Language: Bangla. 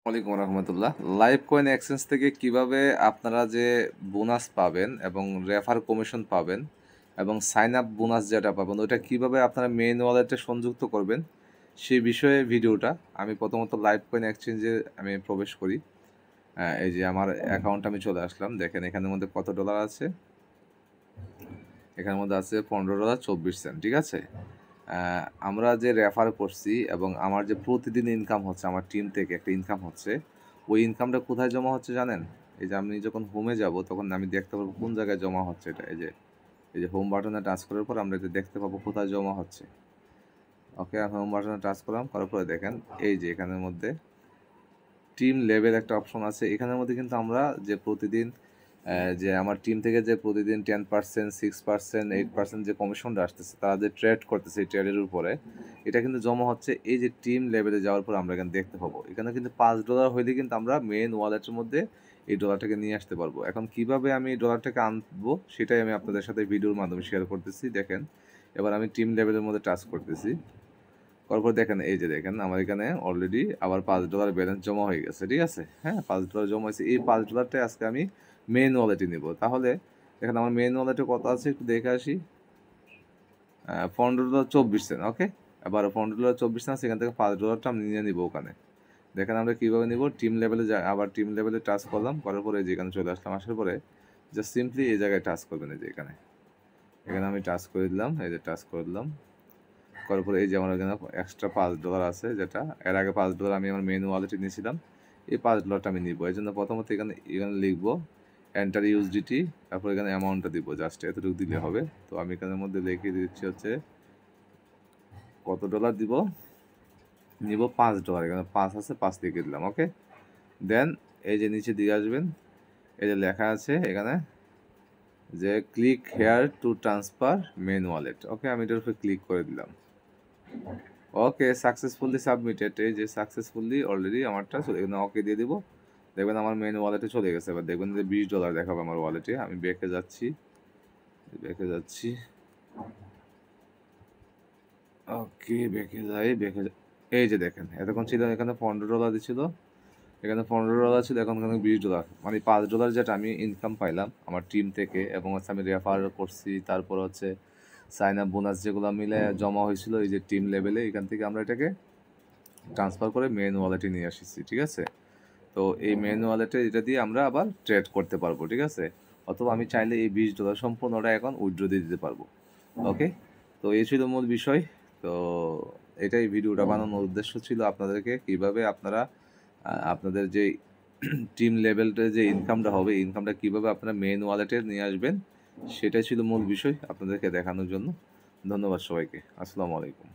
ওয়ালাইকুম রহমতুল্লাহ। লাইভ কয়েন এক্সচেঞ্জ থেকে কিভাবে আপনারা যে বোনাস পাবেন এবং রেফার কমিশন পাবেন এবং সাইন আপ বোনাস যেটা পাবেন ওটা কিভাবে আপনারা মেইন ওয়ালেটে সংযুক্ত করবেন সেই বিষয়ে ভিডিওটা। আমি প্রথমত লাইভ কয়েন এক্সচেঞ্জে আমি প্রবেশ করি। এই যে আমার অ্যাকাউন্ট আমি চলে আসলাম। দেখেন এখানের মধ্যে কত ডলার আছে। এখানের মধ্যে আছে $15.24। ঠিক আছে। আমরা যে রেফার করছি এবং আমার যে প্রতিদিন ইনকাম হচ্ছে, আমার টিম থেকে একটা ইনকাম হচ্ছে, ওই ইনকামটা কোথায় জমা হচ্ছে জানেন? এই যে আমি যখন হোমে যাব তখন আমি দেখতে পারবো কোন জায়গায় জমা হচ্ছে এটা। এই যে হোম বাটনে টাচ করার পর আমরা এটা দেখতে পাবো কোথায় জমা হচ্ছে। ওকে, হোম বাটনে টাচ করলাম, করার পরে দেখেন এই যে এখানের মধ্যে টিম লেভেল একটা অপশন আছে। এখানের মধ্যে কিন্তু আমরা যে প্রতিদিন যে আমার টিম থেকে যে প্রতিদিন 10%, 6%, 8% যে কমিশনটা আসতেছে, তারা যে ট্রেড করতেছে এই ট্রেডের উপরে, এটা কিন্তু জমা হচ্ছে এই যে টিম লেভেলে যাওয়ার পর আমরা এখানে দেখতে পাবো। এখানে কিন্তু $5 হইলে কিন্তু আমরা মেইন ওয়ালেটের মধ্যে এই ডলারটাকে নিয়ে আসতে পারবো। এখন কিভাবে আমি এই ডলারটাকে আনবো সেটাই আমি আপনাদের সাথে ভিডিওর মাধ্যমে শেয়ার করতেছি। দেখেন, এবার আমি টিম লেভেলের মধ্যে টাচ করতেছি। তারপর দেখেন এই যে দেখেন আমার এখানে অলরেডি আবার $5 ব্যালেন্স জমা হয়ে গেছে। ঠিক আছে, হ্যাঁ, $5 জমা হয়েছে। এই $5টাই আজকে আমি মেইন ওয়ালেটে নিব। তাহলে দেখেন আমার মেইন ওয়ালেটে কত আছে একটু দেখে আসি। $15.24। ওকে, এবার $15.24 আছে, এখান থেকে $5টা আমি নিয়ে নিব ওখানে। দেখেন আমরা কীভাবে নিব। টিম লেভেলে আবার টিম লেভেলে টাচ করলাম, করার পরে যেখানে চলে আসলাম, আসার পরে জাস্ট সিম্পলি এই জায়গায় টাচ করবেন। এই যে এখানে এখানে আমি টাচ করে দিলাম। এই যে টাচ করে দিলাম, করার পরে এই যে আমার এখানে এক্সট্রা $5 আছে, যেটা এর আগে $5 আমি আমার মেন ওয়ালেটে নিয়েছিলাম। এই $5টা আমি নিব। এই জন্য প্রথমত এখানে এখানে লিখবো এন্টার ইউএসডিটি, তারপর এখানে অ্যামাউন্টটা দিব, জাস্ট এতটুকু দিলে হবে। তো আমি এখানের মধ্যে লিখে দিচ্ছি হচ্ছে কত ডলার দিব, নিব $5। এখানে 5 আছে, 5 লিখে দিলাম। ওকে, দেন এই যে নিচে দিয়ে আসবেন, এই যে লেখা আছে এখানে যে click here to transfer main wallet. Okay, আমি এটার উপরে ক্লিক করে দিলাম। Okay, successfully submitted. এই যে সাকসেসফুলি অলরেডি আমারটা চলে গেছে। ওকে দিয়ে দিব। দেখবেন আমার মেন ওয়ালেটে চলে গেছে। এবার দেখবেন যে $20 দেখাবে আমার ওয়ালেটে। আমি ব্যাকে যাচ্ছি, ওকে ব্যাকে যাই, এই যে দেখেন এতক্ষণ ছিল এখানে $15 দিছিল, এখানে $15 ছিল, এখন এখানে $20। মানে $5 যেটা আমি ইনকাম পাইলাম আমার টিম থেকে, এবং হচ্ছে আমি রেফার করছি, তারপর হচ্ছে সাইন আপ বোনাস যেগুলো মিলে জমা হয়েছিল এই যে টিম লেভেলে, এখান থেকে আমরা এটাকে ট্রান্সফার করে মেন ওয়ালেটে নিয়ে আসছি। ঠিক আছে, তো এই মেন ওয়ালেটে এটা দিয়ে আমরা আবার ট্রেড করতে পারবো। ঠিক আছে, অথবা আমি চাইলে এই $20 সম্পূর্ণটা এখন উইথড্র দিয়ে দিতে পারবো। ওকে, তো এই ছিল মূল বিষয়। তো এটাই ভিডিওটা বানানোর উদ্দেশ্য ছিল আপনাদেরকে কিভাবে আপনারা আপনাদের যে টিম লেভেলটা যে ইনকামটা হবে, ইনকামটা কিভাবে আপনারা মেন ওয়ালেটে নিয়ে আসবেন, সেটাই ছিল মূল বিষয় আপনাদেরকে দেখানোর জন্য। ধন্যবাদ সবাইকে। আসসালামু আলাইকুম।